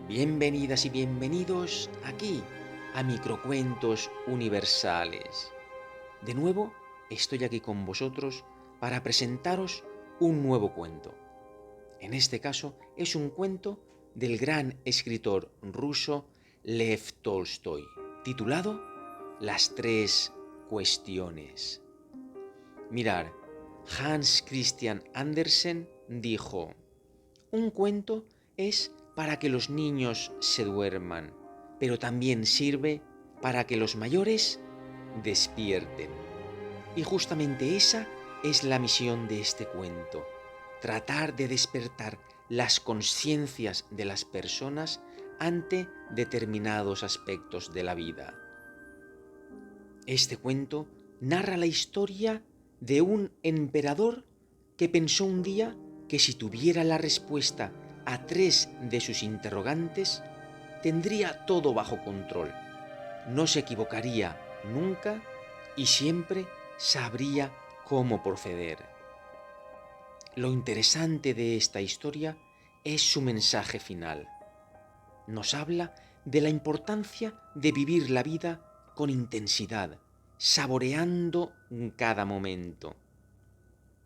Bienvenidas y bienvenidos aquí a Microcuentos Universales. De nuevo, estoy aquí con vosotros para presentaros un nuevo cuento. En este caso, es un cuento del gran escritor ruso Lev Tolstoy, titulado Las tres cuestiones. Mirad, Hans Christian Andersen dijo: un cuento es para que los niños se duerman, pero también sirve para que los mayores despierten. Y justamente esa es la misión de este cuento: tratar de despertar las conciencias de las personas ante determinados aspectos de la vida. Este cuento narra la historia de un emperador que pensó un día que si tuviera la respuesta a 3 de sus interrogantes, tendría todo bajo control. No se equivocaría nunca y siempre sabría cómo proceder. Lo interesante de esta historia es su mensaje final. Nos habla de la importancia de vivir la vida con intensidad, saboreando cada momento,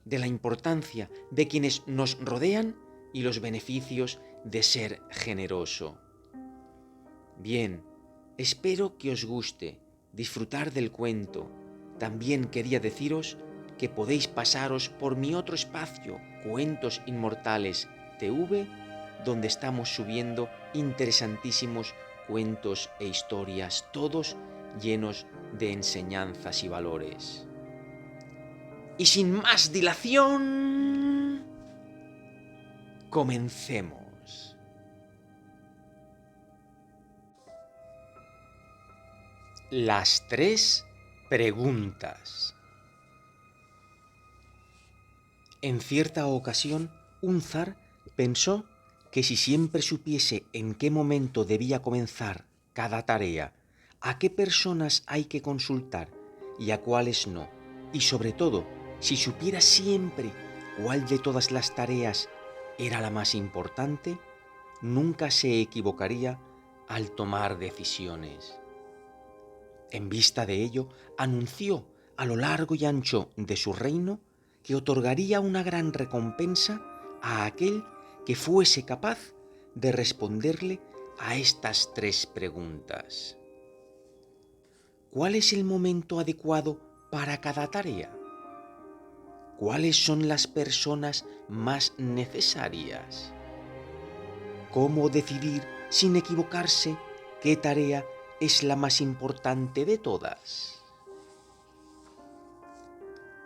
de la importancia de quienes nos rodean y los beneficios de ser generoso. Bien, espero que os guste disfrutar del cuento. También quería deciros que podéis pasaros por mi otro espacio, Cuentos Inmortales TV, donde estamos subiendo interesantísimos cuentos e historias, todos llenos de enseñanzas y valores. Y sin más dilación, comencemos. Las tres preguntas. En cierta ocasión, un zar pensó que si siempre supiese en qué momento debía comenzar cada tarea, a qué personas hay que consultar y a cuáles no, y sobre todo, si supiera siempre cuál de todas las tareas era la más importante, nunca se equivocaría al tomar decisiones. En vista de ello, anunció a lo largo y ancho de su reino que otorgaría una gran recompensa a aquel que fuese capaz de responderle a estas tres preguntas. ¿Cuál es el momento adecuado para cada tarea? ¿Cuáles son las personas más necesarias? ¿Cómo decidir sin equivocarse qué tarea es la más importante de todas?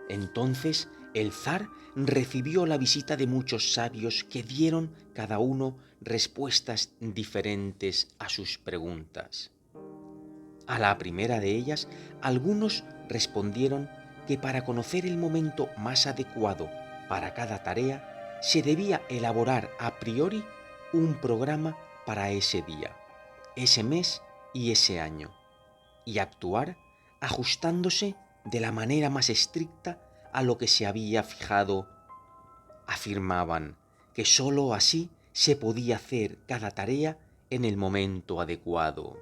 Entonces el zar recibió la visita de muchos sabios que dieron cada uno respuestas diferentes a sus preguntas. A la primera de ellas, algunos respondieron que para conocer el momento más adecuado para cada tarea, se debía elaborar a priori un programa para ese día, ese mes y ese año, y actuar ajustándose de la manera más estricta a lo que se había fijado. Afirmaban que sólo así se podía hacer cada tarea en el momento adecuado.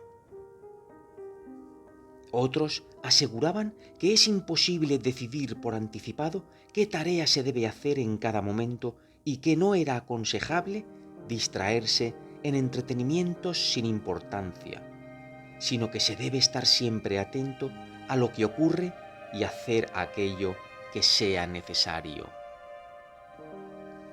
Otros aseguraban que es imposible decidir por anticipado qué tarea se debe hacer en cada momento y que no era aconsejable distraerse en entretenimientos sin importancia, sino que se debe estar siempre atento a lo que ocurre y hacer aquello que sea necesario.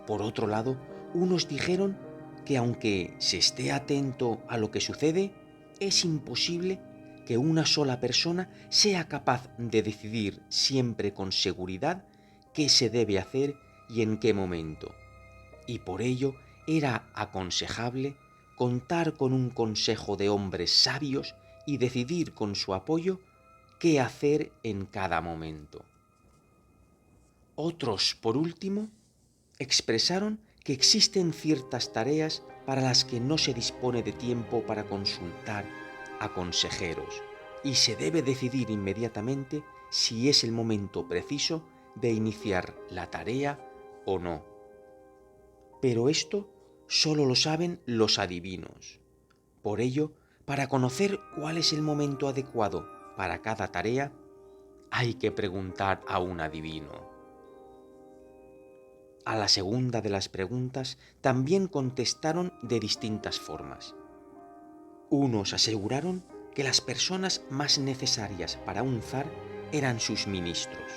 Por otro lado, unos dijeron que aunque se esté atento a lo que sucede, es imposible que una sola persona sea capaz de decidir siempre con seguridad qué se debe hacer y en qué momento. Y por ello era aconsejable contar con un consejo de hombres sabios y decidir con su apoyo qué hacer en cada momento. Otros, por último, expresaron que existen ciertas tareas para las que no se dispone de tiempo para consultar a consejeros y se debe decidir inmediatamente si es el momento preciso de iniciar la tarea o no. Pero esto solo lo saben los adivinos. Por ello, para conocer cuál es el momento adecuado para cada tarea, hay que preguntar a un adivino. A la segunda de las preguntas también contestaron de distintas formas. Unos aseguraron que las personas más necesarias para un zar eran sus ministros.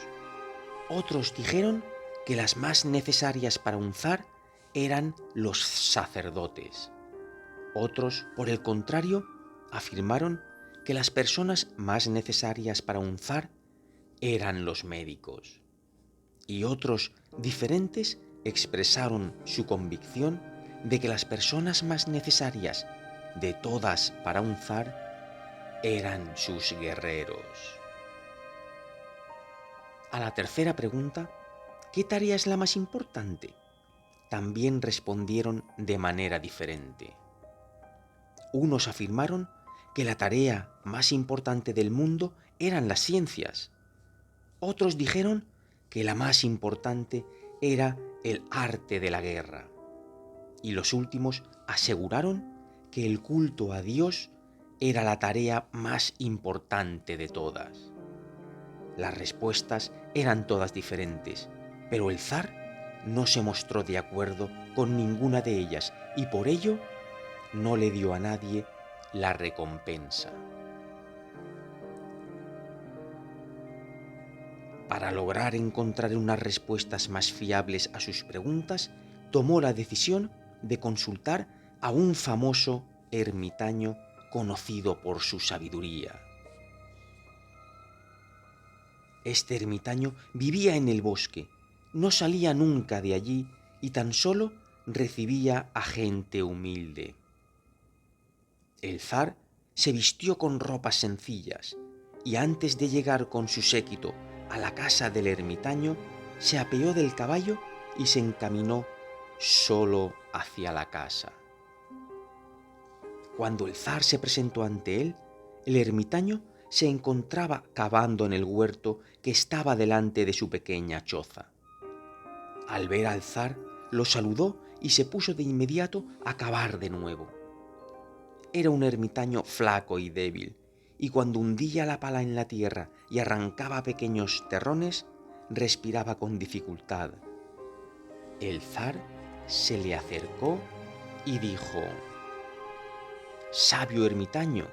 Otros dijeron que las más necesarias para un zar eran los sacerdotes. Otros, por el contrario, afirmaron que las personas más necesarias para un zar eran los médicos. Y otros diferentes expresaron su convicción de que las personas más necesarias de todas para un zar eran sus guerreros. A la tercera pregunta, ¿qué tarea es la más importante?, también respondieron de manera diferente. Unos afirmaron que la tarea más importante del mundo eran las ciencias. Otros dijeron que la más importante era el arte de la guerra. Y los últimos aseguraron que el culto a Dios era la tarea más importante de todas. Las respuestas eran todas diferentes, pero el zar no se mostró de acuerdo con ninguna de ellas y por ello no le dio a nadie la recompensa. Para lograr encontrar unas respuestas más fiables a sus preguntas, tomó la decisión de consultar a un famoso ermitaño conocido por su sabiduría. Este ermitaño vivía en el bosque, no salía nunca de allí y tan solo recibía a gente humilde. El zar se vistió con ropas sencillas y antes de llegar con su séquito a la casa del ermitaño, se apeó del caballo y se encaminó solo hacia la casa. Cuando el zar se presentó ante él, el ermitaño se encontraba cavando en el huerto que estaba delante de su pequeña choza. Al ver al zar, lo saludó y se puso de inmediato a cavar de nuevo. Era un ermitaño flaco y débil, y cuando hundía la pala en la tierra y arrancaba pequeños terrones, respiraba con dificultad. El zar se le acercó y dijo: «Sabio ermitaño,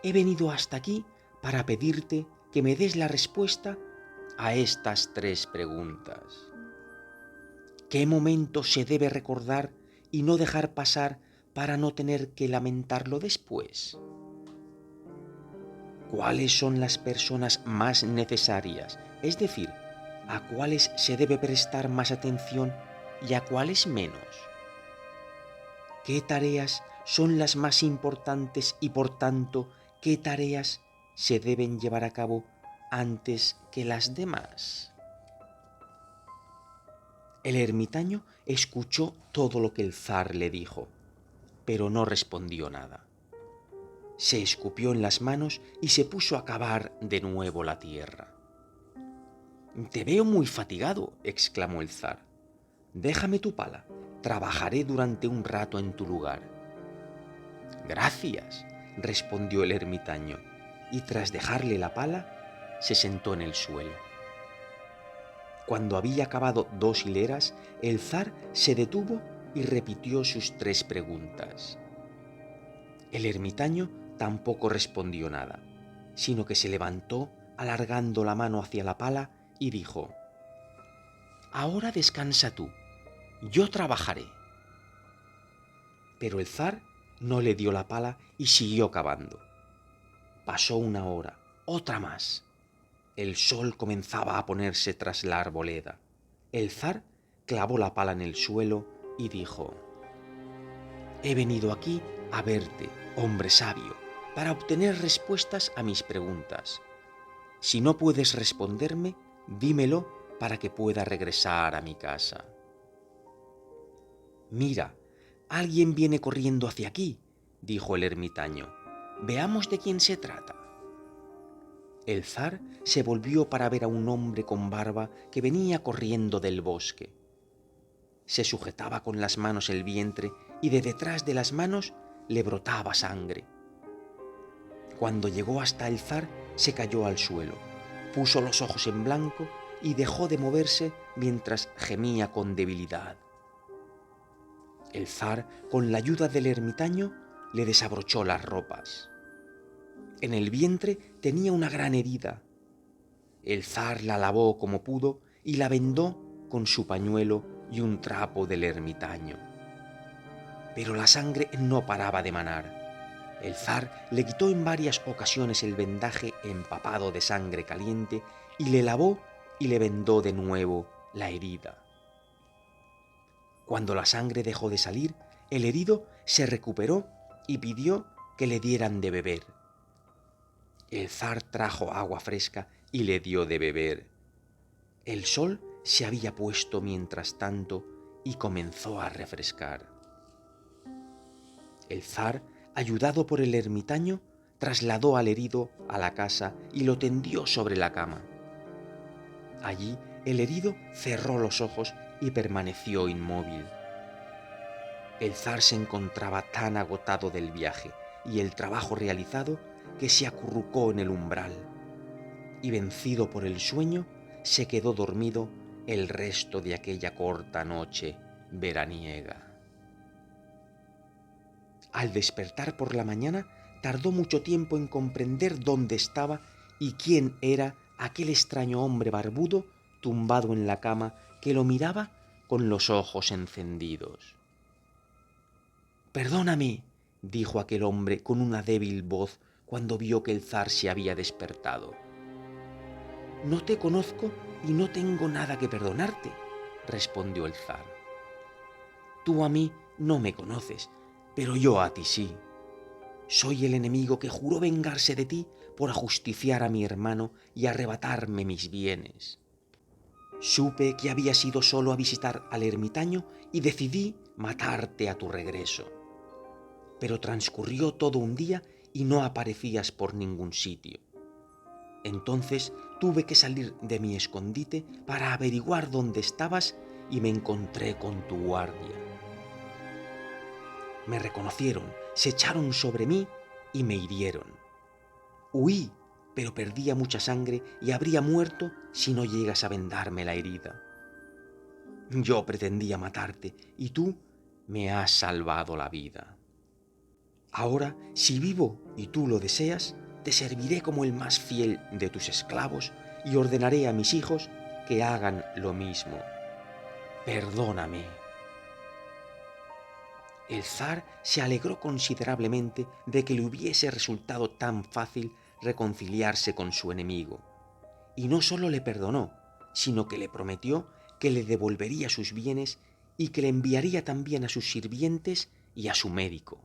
he venido hasta aquí para pedirte que me des la respuesta a estas 3 preguntas. ¿Qué momento se debe recordar y no dejar pasar para no tener que lamentarlo después? ¿Cuáles son las personas más necesarias? Es decir, ¿a cuáles se debe prestar más atención y a cuáles menos? ¿Qué tareas son las más importantes y por tanto, qué tareas se deben llevar a cabo antes que las demás?» El ermitaño escuchó todo lo que el zar le dijo, pero no respondió nada. Se escupió en las manos y se puso a cavar de nuevo la tierra. «Te veo muy fatigado», exclamó el zar. «Déjame tu pala, trabajaré durante un rato en tu lugar». «Gracias», respondió el ermitaño, y tras dejarle la pala, se sentó en el suelo. Cuando había cavado 2 hileras, el zar se detuvo y repitió sus 3 preguntas. El ermitaño tampoco respondió nada, sino que se levantó alargando la mano hacia la pala y dijo: «Ahora descansa tú, yo trabajaré». Pero el zar no le dio la pala y siguió cavando. Pasó 1 hora, otra más. El sol comenzaba a ponerse tras la arboleda. El zar clavó la pala en el suelo y dijo: «He venido aquí a verte, hombre sabio, para obtener respuestas a mis preguntas. Si no puedes responderme, dímelo para que pueda regresar a mi casa». «Mira, alguien viene corriendo hacia aquí», dijo el ermitaño. «Veamos de quién se trata». El zar se volvió para ver a un hombre con barba que venía corriendo del bosque. Se sujetaba con las manos el vientre y de detrás de las manos le brotaba sangre. Cuando llegó hasta el zar, se cayó al suelo, puso los ojos en blanco y dejó de moverse mientras gemía con debilidad. El zar, con la ayuda del ermitaño, le desabrochó las ropas. En el vientre tenía una gran herida. El zar la lavó como pudo y la vendó con su pañuelo y un trapo del ermitaño. Pero la sangre no paraba de manar. El zar le quitó en varias ocasiones el vendaje empapado de sangre caliente y le lavó y le vendó de nuevo la herida. Cuando la sangre dejó de salir, el herido se recuperó y pidió que le dieran de beber. El zar trajo agua fresca y le dio de beber. El sol se había puesto mientras tanto y comenzó a refrescar. El zar, ayudado por el ermitaño, trasladó al herido a la casa y lo tendió sobre la cama. Allí el herido cerró los ojos y permaneció inmóvil. El zar se encontraba tan agotado del viaje y el trabajo realizado que se acurrucó en el umbral y, vencido por el sueño, se quedó dormido el resto de aquella corta noche veraniega. Al despertar por la mañana, tardó mucho tiempo en comprender dónde estaba y quién era aquel extraño hombre barbudo tumbado en la cama que lo miraba con los ojos encendidos. «Perdóname», dijo aquel hombre con una débil voz cuando vio que el zar se había despertado. «No te conozco y no tengo nada que perdonarte», respondió el zar. «Tú a mí no me conoces, pero yo a ti sí. Soy el enemigo que juró vengarse de ti por ajusticiar a mi hermano y arrebatarme mis bienes. Supe que habías ido solo a visitar al ermitaño y decidí matarte a tu regreso. Pero transcurrió todo un día y no aparecías por ningún sitio. Entonces tuve que salir de mi escondite para averiguar dónde estabas y me encontré con tu guardia. Me reconocieron, se echaron sobre mí y me hirieron. Huí, pero perdía mucha sangre y habría muerto si no llegas a vendarme la herida. Yo pretendía matarte y tú me has salvado la vida. Ahora, si vivo y tú lo deseas, te serviré como el más fiel de tus esclavos y ordenaré a mis hijos que hagan lo mismo. Perdóname». El zar se alegró considerablemente de que le hubiese resultado tan fácil reconciliarse con su enemigo, y no solo le perdonó, sino que le prometió que le devolvería sus bienes y que le enviaría también a sus sirvientes y a su médico.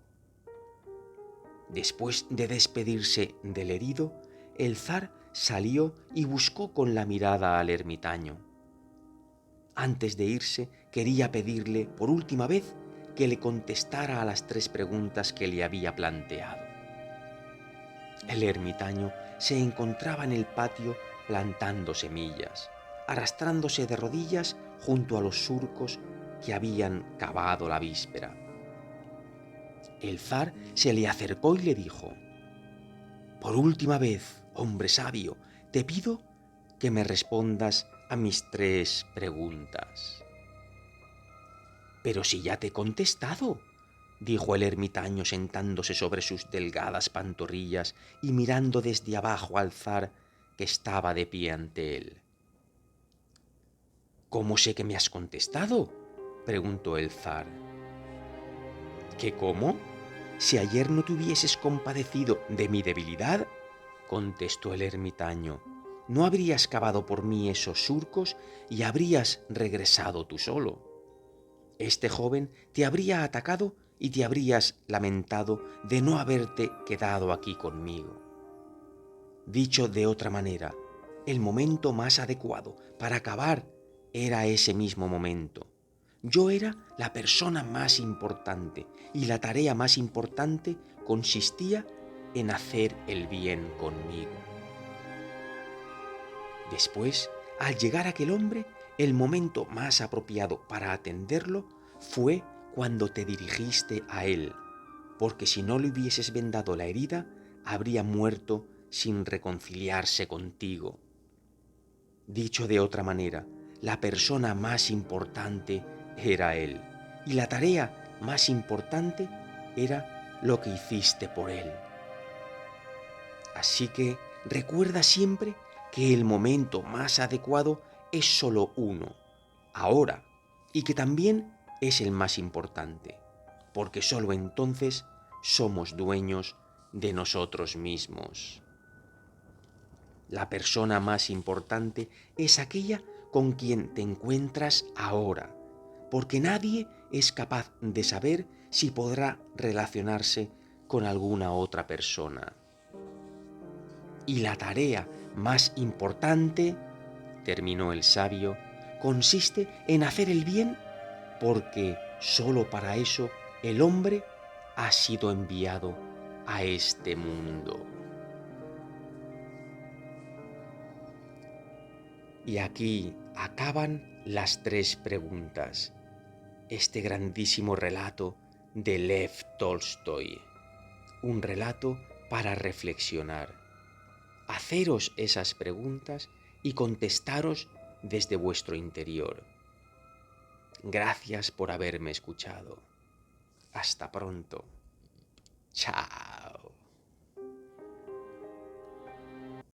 Después de despedirse del herido, el zar salió y buscó con la mirada al ermitaño. Antes de irse, quería pedirle por última vez que le contestara a las 3 preguntas que le había planteado. El ermitaño se encontraba en el patio plantando semillas, arrastrándose de rodillas junto a los surcos que habían cavado la víspera. El zar se le acercó y le dijo: «Por última vez, hombre sabio, te pido que me respondas a mis 3 preguntas». «Pero si ya te he contestado», dijo el ermitaño sentándose sobre sus delgadas pantorrillas y mirando desde abajo al zar que estaba de pie ante él. «¿Cómo sé que me has contestado?», preguntó el zar. «¿Qué cómo? Si ayer no te hubieses compadecido de mi debilidad», contestó el ermitaño, «no habrías cavado por mí esos surcos y habrías regresado tú solo. Este joven te habría atacado y te habrías lamentado de no haberte quedado aquí conmigo. Dicho de otra manera, el momento más adecuado para acabar era ese mismo momento. Yo era la persona más importante y la tarea más importante consistía en hacer el bien conmigo». Después, al llegar aquel hombre, el momento más apropiado para atenderlo fue cuando te dirigiste a él. porque si no le hubieses vendado la herida, habría muerto sin reconciliarse contigo. Dicho de otra manera, la persona más importante era él, y la tarea más importante era lo que hiciste por él. Así que recuerda siempre que el momento más adecuado es solo uno, ahora, y que también es el más importante, porque solo entonces somos dueños de nosotros mismos. La persona más importante es aquella con quien te encuentras ahora, porque nadie es capaz de saber si podrá relacionarse con alguna otra persona. Y la tarea más importante, terminó el sabio, consiste en hacer el bien, porque sólo para eso el hombre ha sido enviado a este mundo. Y aquí acaban las 3 preguntas, este grandísimo relato de Lev Tolstoy, un relato para reflexionar. Haceros esas preguntas y contestaros desde vuestro interior. Gracias por haberme escuchado. Hasta pronto. Chao.